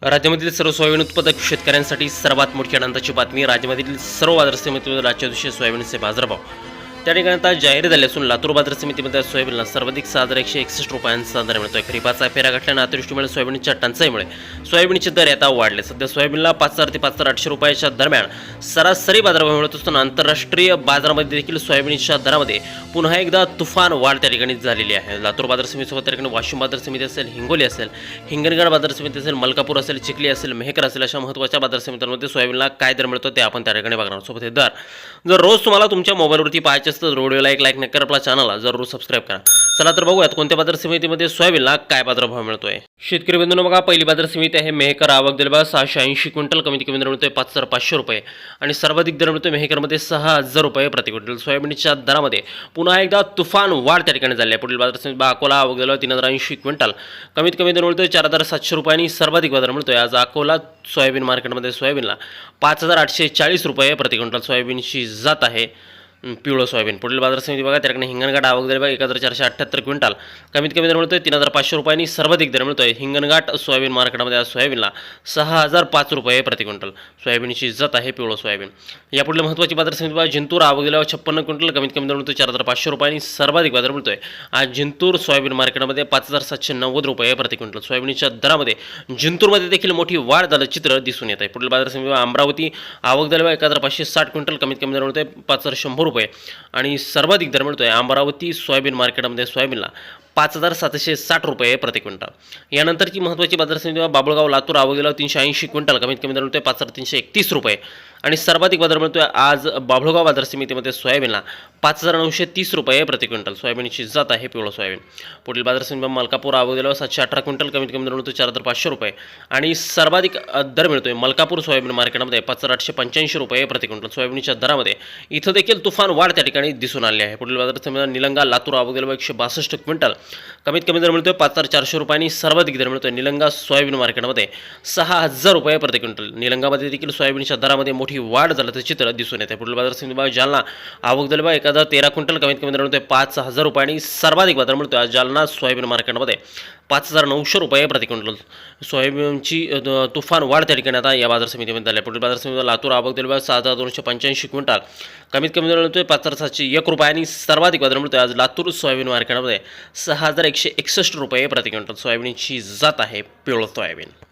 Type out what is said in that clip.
राज्यामधील सर्व सोयाबीन उत्पादक शेतकऱ्यांसाठी सर्वात मोठी आनंदाची बातमी. राज्यामधील सर्व बाजार समितीमध्ये आजच्या दिवशी सोयाबीनचे बाजारभाव त्या ठिकाणी आता जाहीर झाले असून लातूर बाजार समितीमध्ये सोयाबीनला सर्वाधिक 6,161 रुपयांचा दर मिळतोय. खरीपाचा फेरा गाठल्यानं अतिवृष्टीमुळे सोयाबीनच्या टंचाईमुळे सोयाबीनचे दर आता वाढले. सध्या सोयाबीनला 5,000 ते 5,800 रुपयाच्या दरम्यान सरासरी बाजारभाव मिळत असून आंतरराष्ट्रीय बाजारामध्ये देखील सोयाबीनच्या दरामध्ये पुन्हा एकदा तुफान वाढ त्या ठिकाणी झालेली आहे. लातूर बाजार समितीसोबत त्या ठिकाणी वाशिम बाजार समिती असेल, हिंगोली असेल, हिंगणघाट बाजार समिती असेल, मलकापूर असेल, चिखली असेल, मेहकर असेल, अशा महत्त्वाच्या बाजार समित्यांमध्ये सोयाबीनला काय दर मिळतो ते आपण त्या ठिकाणी बघणार. सोबत हे दर जर रोज तुम्हाला तुमच्या मोबाईलवरती पाहायचे असतं व्हिडिओला एक लाईक नक्की करा, आपल्या चॅनलला जरूर सबस्क्राईब करा. चला तर बघूयात कोणत्या बाजार समितीमध्ये सोयाबीनला काय बाजारभाव मिळतोय. शेतकरी बंधूंनो बघा, पहिली बाजार समिती आहे मेहकर. आवक दिली बघा 680 क्विंटल, कमीत कमी दर मिळतोय 5,500 रुपये आणि सर्वाधिक दर मिळतोय मेहकरमध्ये 6,000 रुपये प्रति क्विंटल. सोयाबीनच्या दरामध्ये पुन्हा एकदा तुफान वाढ त्या ठिकाणी झाली आहे. पुढील बाजार समिती अकोला. आवक दिलं 3,080 क्विंटल, कमीत कमी दर मिळतोय 4,700 रुपये आणि सर्वाधिक बाजार मिळतोय आज अकोला सोयाबीन मार्केटमध्ये सोयाबीनला 5,840 रुपये प्रति क्विंटल. सोयाबीनची जात आहे पिवळं सोयाबीन. पुढील बाजार समिती बघा, त्याकडे हिंगणघाट. आवक दिली बघा 1,478 क्विंटल, कमीत कमी दर मिळतोय 3,500 रुपये आणि सर्वाधिक दर मिळतोय हिंगणघाट सोयाबीन मार्केटमध्ये आज सोयाबीनला 6,005 रुपये प्रति क्विंटल. सोयाबीनची जात आहे पिवळं सोयाबीन. यापुढे महत्त्वाची बाजार समिती बघा, जिंतूर. आवक दिली 56 क्विंटल, कमीत कमी दर मिळतोय 4,500 रुपये आणि सर्वाधिक बाजार मिळतोय आज जिंतूर सोयाबीन मार्केटमध्ये 5,790 रुपये प्रति क्विंटल. सोयाबीनच्या दरामध्ये जिंतूरमध्ये देखील मोठी वाढ झालं चित्र दिसून येत आहे. पुढील बाजार समिती अमरावती. आवक दिली 1,560 क्विंटल, कमीत कमी दर मिळतोय 5,100 रुपये आणि सर्वाधिक दर मिळतोय अमरावती सोयाबीन मार्केटमध्ये सोयाबीनला 5,760 रुपये प्रति क्विंटल. यानंतरची महत्त्वाची बाजार समिती बाबुळगाव. लातूर. आवक दिला 380 क्विंटल, कमीत कमी दर मिळतोय 5,331 रुपये आणि सर्वाधिक बाजार मिळतोय आज बाबुळगाव बाजार समितीमध्ये सोयाबीनला 5,930 रुपये प्रति क्विंटल. सोयाबीनची जात आहे पिवळं सोयाबीन. पुढील बाजार समिती मलकापूर. आवक दिला 718 क्विंटल, कमीत कमी दर मिळतोय 4,500 रुपये आणि सर्वाधिक दर मिळतोय मलकापूर सोयाबीन मार्केटमध्ये 5,885 रुपये प्रति क्विंटल. सोयाबीनच्या दरामध्ये इथं देखील तुफान वाढ त्या ठिकाणी दिसून आली आहे. पुढील बाजार समिती निलंगा. लातूर. आवक दिला 162 क्विंटल, कमीत कमी दर मिळतोय 5,400 रुपये आणि सर्वाधिक दर मिळतोय निलंगा सोयाबीन मार्केटमध्ये 6,000 रुपये प्रति क्विंटल. निलंगामध्ये देखील सोयाबीनच्या दरामध्ये मोठी वाढ झाल्याचं चित्र दिसून येते. पुढील बाजार समिती जालना. आवक दिली 1,013 क्विंटल, कमीत कमी दर मिळतोय 5,000 रुपये आणि सर्वाधिक बाजार मिळतोय आज जालना सोयाबीन मार्केटमध्ये 5,900 रुपये प्रति क्विंटल. सोयाबीनची तुफान वाढ त्या ठिकाणी आता या बाजार समितीमध्ये झाली. पुढील बाजार समिती लातूर. आवक दिली 6,285 क्विंटल, कमीत कमी दर मिळतोय 5,701 रुपये आणि सर्वाधिक बाजार मिळतोय आज लातूर सोयाबीन मार्केटमध्ये 6,161 रुपये प्रति क्विंटल. सोयाबीनची जात आहे पिवळं सोयाबीन.